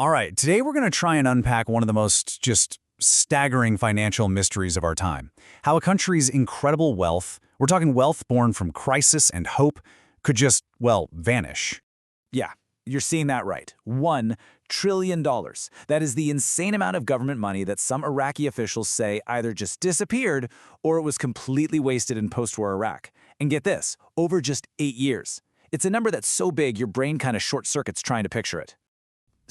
All right, today we're going to try and unpack one of the most just staggering financial mysteries of our time. How a country's incredible wealth, we're talking wealth born from crisis and hope, could just, well, vanish. Yeah, you're seeing that right. $1 trillion. That is the insane amount of government money that some Iraqi officials say either just disappeared or it was completely wasted in post-war Iraq. And get this, over just 8 years. It's a number that's so big your brain kind of short-circuits trying to picture it.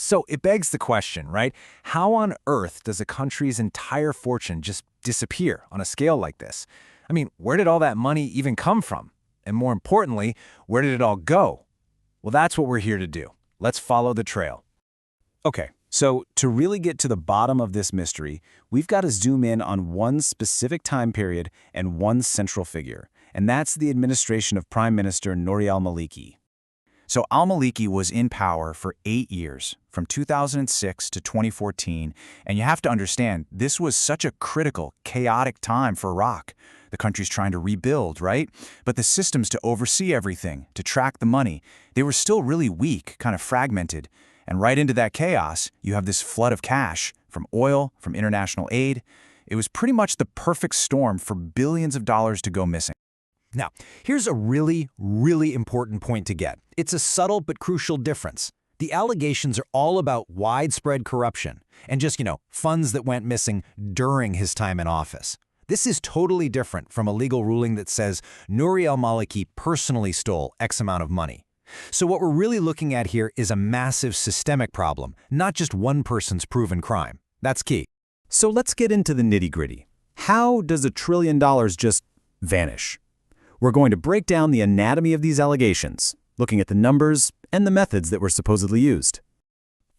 So it begs the question, right? How on earth does a country's entire fortune just disappear on a scale like this? I mean, where did all that money even come from? And more importantly, where did it all go? Well, that's what we're here to do. Let's follow the trail. Okay, so to really get to the bottom of this mystery, we've got to zoom in on one specific time period and one central figure, and that's the administration of Prime Minister Nouri al-Maliki. So al-Maliki was in power for 8 years, from 2006 to 2014, and you have to understand, this was such a critical, chaotic time for Iraq. The country's trying to rebuild, right? But the systems to oversee everything, to track the money, they were still really weak, kind of fragmented. And right into that chaos, you have this flood of cash, from oil, from international aid. It was pretty much the perfect storm for billions of dollars to go missing. Now, here's a really, really important point to get. It's a subtle but crucial difference. The allegations are all about widespread corruption and just, funds that went missing during his time in office. This is totally different from a legal ruling that says Nouri al-Maliki personally stole X amount of money. So what we're really looking at here is a massive systemic problem, not just one person's proven crime. That's key. So let's get into the nitty-gritty. How does $1 trillion just vanish? We're going to break down the anatomy of these allegations, looking at the numbers and the methods that were supposedly used.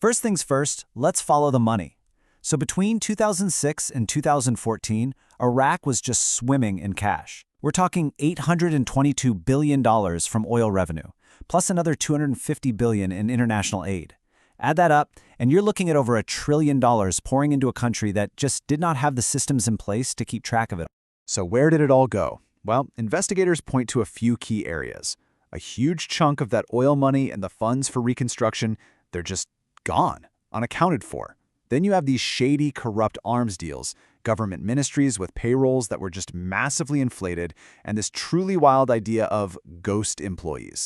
First things first, let's follow the money. So between 2006 and 2014, Iraq was just swimming in cash. We're talking $822 billion from oil revenue, plus another $250 billion in international aid. Add that up, and you're looking at over $1 trillion pouring into a country that just did not have the systems in place to keep track of it. So where did it all go? Well, investigators point to a few key areas. A huge chunk of that oil money and the funds for reconstruction, they're just gone, unaccounted for. Then you have these shady, corrupt arms deals, government ministries with payrolls that were just massively inflated, and this truly wild idea of ghost employees.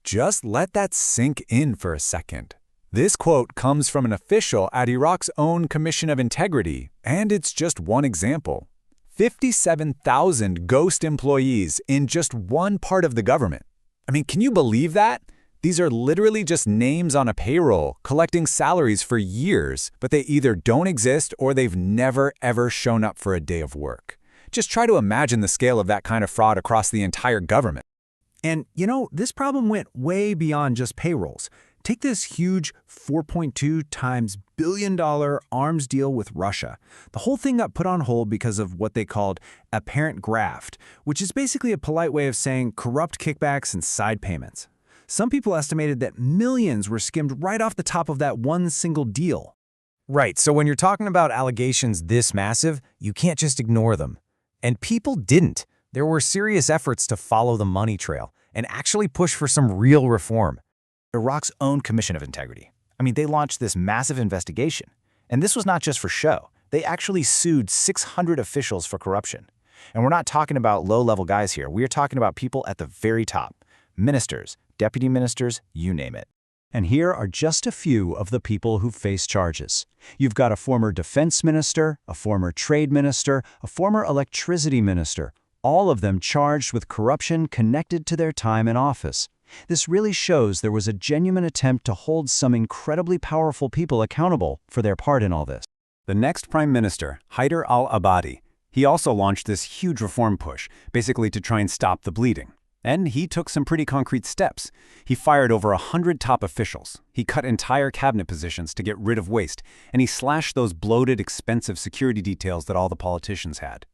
Just let that sink in for a second. This quote comes from an official at Iraq's own Commission of Integrity, and it's just one example. 57,000 ghost employees in just one part of the government. I mean, can you believe that? These are literally just names on a payroll, collecting salaries for years, but they either don't exist or they've never, ever shown up for a day of work. Just try to imagine the scale of that kind of fraud across the entire government. And, this problem went way beyond just payrolls. Take this huge $4.2 times billion-dollar arms deal with Russia. The whole thing got put on hold because of what they called apparent graft, which is basically a polite way of saying corrupt kickbacks and side payments. Some people estimated that millions were skimmed right off the top of that one single deal. Right, so when you're talking about allegations this massive, you can't just ignore them. And people didn't. There were serious efforts to follow the money trail and actually push for some real reform. Iraq's own Commission of Integrity. I mean, they launched this massive investigation. And this was not just for show. They actually sued 600 officials for corruption. And we're not talking about low-level guys here. We are talking about people at the very top. Ministers, deputy ministers, you name it. And here are just a few of the people who face charges. You've got a former defense minister, a former trade minister, a former electricity minister, all of them charged with corruption connected to their time in office. This really shows there was a genuine attempt to hold some incredibly powerful people accountable for their part in all this. The next Prime Minister, Haider al-Abadi, he also launched this huge reform push, basically to try and stop the bleeding. And he took some pretty concrete steps. He fired over 100 top officials. He cut entire cabinet positions to get rid of waste, and he slashed those bloated, expensive security details that all the politicians had.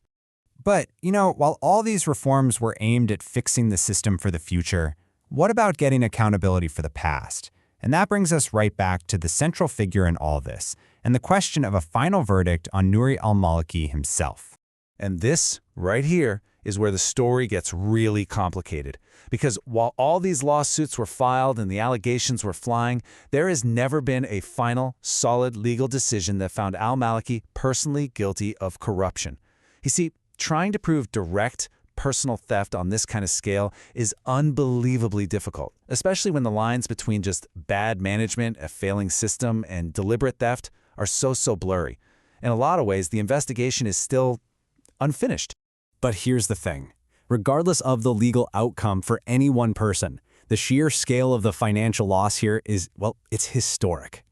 But, while all these reforms were aimed at fixing the system for the future, what about getting accountability for the past? And that brings us right back to the central figure in all this, and the question of a final verdict on Nouri al-Maliki himself. And this, right here, is where the story gets really complicated. Because while all these lawsuits were filed and the allegations were flying, there has never been a final, solid legal decision that found al-Maliki personally guilty of corruption. You see, trying to prove direct, personal theft on this kind of scale is unbelievably difficult, especially when the lines between just bad management, a failing system, and deliberate theft are so blurry. In a lot of ways, the investigation is still unfinished. But here's the thing. Regardless of the legal outcome for any one person, the sheer scale of the financial loss here is, well, it's historic.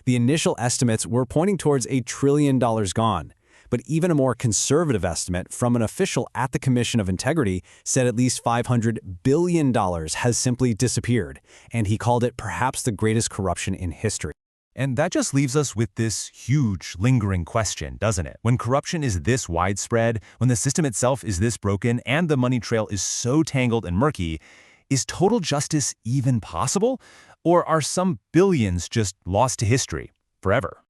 The initial estimates were pointing towards $1 trillion gone, but even a more conservative estimate from an official at the Commission of Integrity said at least $500 billion has simply disappeared, and he called it perhaps the greatest corruption in history. And that just leaves us with this huge, lingering question, doesn't it? When corruption is this widespread, when the system itself is this broken, and the money trail is so tangled and murky, is total justice even possible? Or are some billions just lost to history forever?